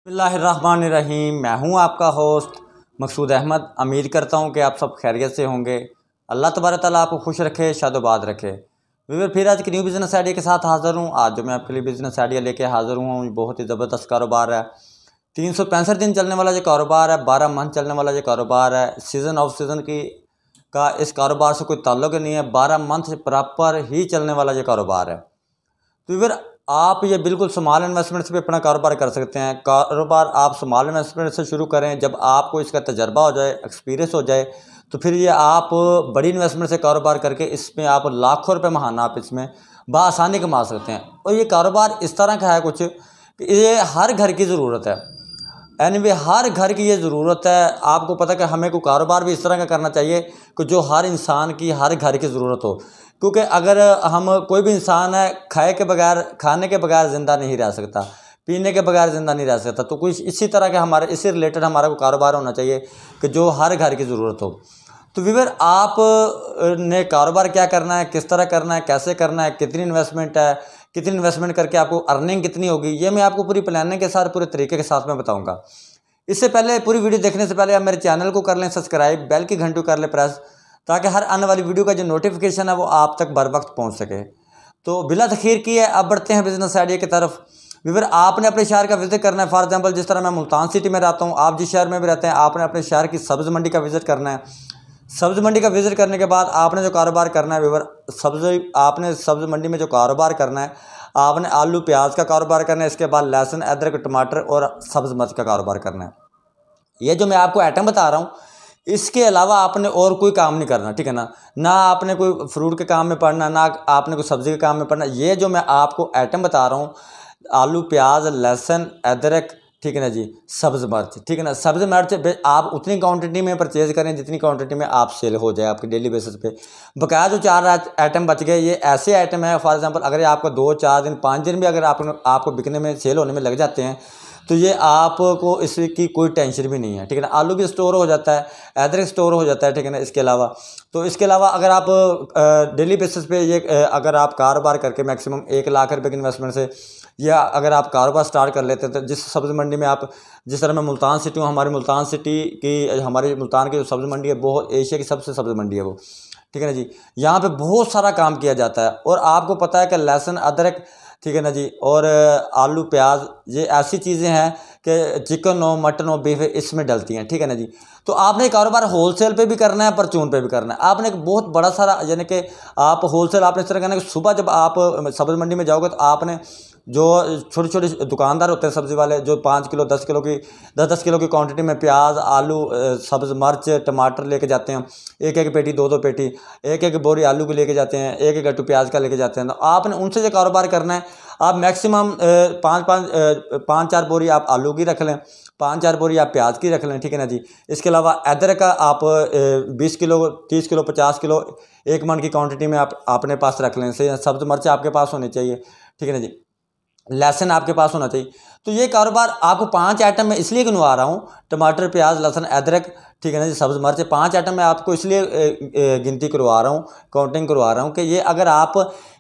बिस्मिल्लाहिर्रहमानिर्रहीम। मैं हूं आपका होस्ट मकसूद अहमद। उम्मीद करता हूं कि आप सब खैरियत से होंगे। अल्लाह तबारक तआला आपको खुश रखे, शादोबाद रखे। फिर आज की न्यू बिज़नेस आइडिया के साथ हाज़िर हूं। आज जो मैं आपके लिए बिज़नेस आइडिया लेके हाज़िर हूँ, बहुत ही ज़बरदस्त कारोबार है। 365 दिन चलने वाला जो कारोबार है, 12 मंथ चलने वाला जो कारोबार है। सीज़न ऑफ सीज़न की का इस कारोबार से कोई ताल्लुक़ नहीं है। 12 मंथ प्रॉपर ही चलने वाला जो कारोबार है। तो फिर आप ये बिल्कुल स्मॉल इन्वेस्टमेंट से भी अपना कारोबार कर सकते हैं। कारोबार आप स्मॉल इन्वेस्टमेंट से शुरू करें। जब आपको इसका तजर्बा हो जाए, एक्सपीरियंस हो जाए, तो फिर ये आप बड़ी इन्वेस्टमेंट से कारोबार करके इसमें आप लाखों रुपए महाना आप इसमें बआसानी कमा सकते हैं। और ये कारोबार इस तरह का है कुछ कि ये हर घर की ज़रूरत है। एनीवे हर घर की ये ज़रूरत है। आपको पता है कि हमें कोई कारोबार भी इस तरह का करना चाहिए कि जो हर इंसान की, हर घर की ज़रूरत हो। क्योंकि अगर हम कोई भी इंसान है, खाने के बगैर ज़िंदा नहीं रह सकता, पीने के बगैर ज़िंदा नहीं रह सकता। तो कुछ इसी तरह के हमारे इससे रिलेटेड हमारा कोई कारोबार होना चाहिए कि जो हर घर की ज़रूरत हो। तो व्यूअर, आप ने कारोबार क्या करना है, किस तरह करना है, कैसे करना है, कितनी इन्वेस्टमेंट है, कितनी इन्वेस्टमेंट करके आपको अर्निंग कितनी होगी, ये मैं आपको पूरी प्लानिंग के साथ, पूरे तरीके के साथ में बताऊंगा। इससे पहले, पूरी वीडियो देखने से पहले आप मेरे चैनल को कर लें सब्सक्राइब, बेल की घंटी कर लें प्रेस, ताकि हर आने वाली वीडियो का जो नोटिफिकेशन है वो आप तक बर वक्त पहुँच सके। तो बिला तखीर किए अब बढ़ते हैं बिजनेस आइडिया की तरफ। व्यूअर, आपने अपने शहर का विजिट करना है। फॉर एग्जांपल, जिस तरह मैं मुल्तान सिटी में रहता हूँ, आप जिस शहर में भी रहते हैं, आपने अपने शहर की सब्ज़ मंडी का विजिट करना है। सब्ज़ मंडी का विजिट करने के बाद आपने जो कारोबार करना है व्यूअर, आपने सब्ज़ मंडी में जो कारोबार करना है, आपने आलू प्याज का कारोबार करना है। इसके बाद लहसुन, अदरक, टमाटर और सब्ज़ मिर्च का कारोबार करना है। ये जो मैं आपको आइटम बता रहा हूँ, इसके अलावा आपने और कोई काम नहीं करना, ठीक है ना। ना आपने कोई फ्रूट के काम में पड़ना, ना आपने कोई सब्ज़ी के काम में पड़ना। ये जो मैं आपको आइटम बता रहा हूँ, आलू प्याज लहसुन अदरक, ठीक है ना जी, सब्ज़ मिर्च, ठीक है ना। सब्ज़ मिर्च आप उतनी क्वांटिटी में परचेज़ करें जितनी क्वांटिटी में आप सेल हो जाए आपकी डेली बेसिस पे। बकाया जो 4 आइटम बच गए, ये ऐसे आइटम है, फॉर एग्जांपल अगर आपको 2, 4 दिन, 5 दिन भी अगर आपको बिकने में, सेल होने में लग जाते हैं, तो ये आपको इसकी कोई टेंशन भी नहीं है, ठीक है ना। आलू भी स्टोर हो जाता है, अदरक स्टोर हो जाता है, ठीक है ना। इसके अलावा अगर आप डेली बेसिस पे ये अगर आप कारोबार करके मैक्सिमम 1 लाख रुपए की इन्वेस्टमेंट से, या अगर आप कारोबार स्टार्ट कर लेते हैं, तो जिस सब्ज़ मंडी में आप, जिस तरह मैं मुल्तान सिटी हूँ, हमारी मुल्तान की जो सब्ज़ मंडी है, बहुत एशिया की सबसे सब्ज़ मंडी है वो, ठीक है ना जी। यहाँ पे बहुत सारा काम किया जाता है। और आपको पता है कि लहसुन अदरक, ठीक है ना जी, और आलू प्याज, ये ऐसी चीज़ें हैं कि चिकन हो, मटन हो, बीफ इसमें डलती हैं, ठीक है ना जी। तो आपने कारोबार होलसेल पे भी करना है, परचून पे भी करना है। आपने एक बहुत बड़ा सारा, यानी कि आप होलसेल आपने इस तरह करना है कि सुबह जब आप सब्ज़ मंडी में जाओगे, तो आपने जो छोटे छोटे दुकानदार होते हैं सब्ज़ी वाले, जो 5 किलो 10 किलो की 10 किलो की क्वांटिटी में प्याज, आलू, सब्ज़ मिर्च, टमाटर लेके जाते हैं, एक पेटी, 2 पेटी, एक बोरी आलू की लेके जाते हैं, एक गट्टू प्याज का लेके जाते हैं। तो आपने उनसे जो कारोबार करना है, आप मैक्सिमम 5-4 बोरी आप आलू की रख लें, 5-4 बोरी आप प्याज की रख लें, ठीक है ना जी। इसके अलावा अदरक का आप 20 किलो, 30 किलो, 50 किलो, 1 मन की क्वांटिटी में आप अपने पास रख लें। सब्ज़ मिर्च आपके पास होनी चाहिए, ठीक है ना जी। लहसुन आपके पास होना चाहिए। तो ये कारोबार आपको 5 आइटम में इसलिए गिनवा रहा हूँ, टमाटर, प्याज, लहसुन, अदरक, ठीक है ना जी, सब्ज़ मिर्च, 5 आइटम में आपको इसलिए गिनती करवा रहा हूँ, काउंटिंग करवा रहा हूँ कि ये अगर आप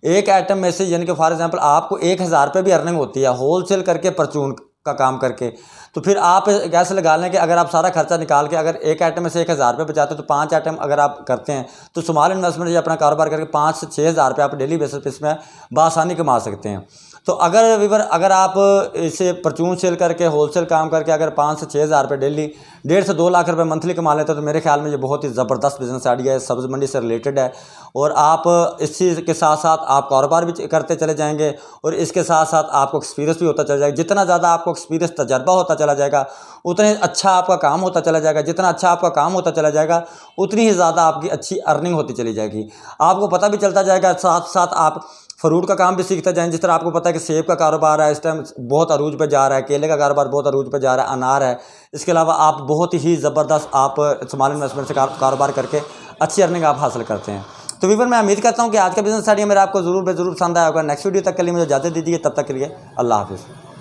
एक आइटम में से, यानी कि फॉर एग्जांपल आपको 1000 रुपये भी अर्निंग होती है होलसेल करके, परचून का काम करके, तो फिर आप कैसे लगा लें कि अगर आप सारा खर्चा निकाल के अगर एक आइटम में से 1000 रुपये बचाते हो, तो 5 आइटम अगर आप करते हैं, तो स्मॉल इन्वेस्टमेंट या अपना कारोबार करके 5 से 6 हज़ार रुपये आप डेली बेसिस पे इसमें बआसानी कमा सकते हैं। तो अगर आप इसे परचून सेल करके, होलसेल काम करके अगर 5 से 6 हज़ार रुपये डेली, 1.5 से 2 लाख रुपए मंथली कमा लेते हैं, तो मेरे ख्याल में ये बहुत ही ज़बरदस्त बिजनेस आइडिया है, सब्ज़ मंडी से रिलेटेड है। और आप इस चीज़ के साथ साथ आप कारोबार भी करते चले जाएंगे, और इसके साथ साथ आपको एक्सपीरियंस भी होता चला जाएगा। जितना ज़्यादा आपको एक्सपीरियंस, तजर्बा होता चला जाएगा, उतने अच्छा आपका काम होता चला जाएगा। जितना अच्छा आपका काम होता चला जाएगा, उतनी ही ज़्यादा आपकी अच्छी अर्निंग होती चली जाएगी। आपको पता भी चलता जाएगा, साथ साथ आप फ्रूट का काम भी सीखते जाएं। जिस तरह आपको पता है कि सेब का कारोबार है, इस टाइम बहुत अरूज पे जा रहा है, केले का कारोबार बहुत अरूज पे जा रहा है, अनार है। इसके अलावा आप बहुत ही ज़बरदस्त आप स्मॉल इन्वेस्टमेंट से कारोबार करके अच्छी अर्निंग आप हासिल करते हैं। तो व्यूअर, मैं उम्मीद करता हूँ कि आज का बिजनेस आइडिया मेरा आपको ज़रूर पसंद आया होगा। नेक्स्ट वीडियो तक के लिए मुझे इजाज़त दीजिए, तब तक के लिए अल्लाह हाफ़िज़।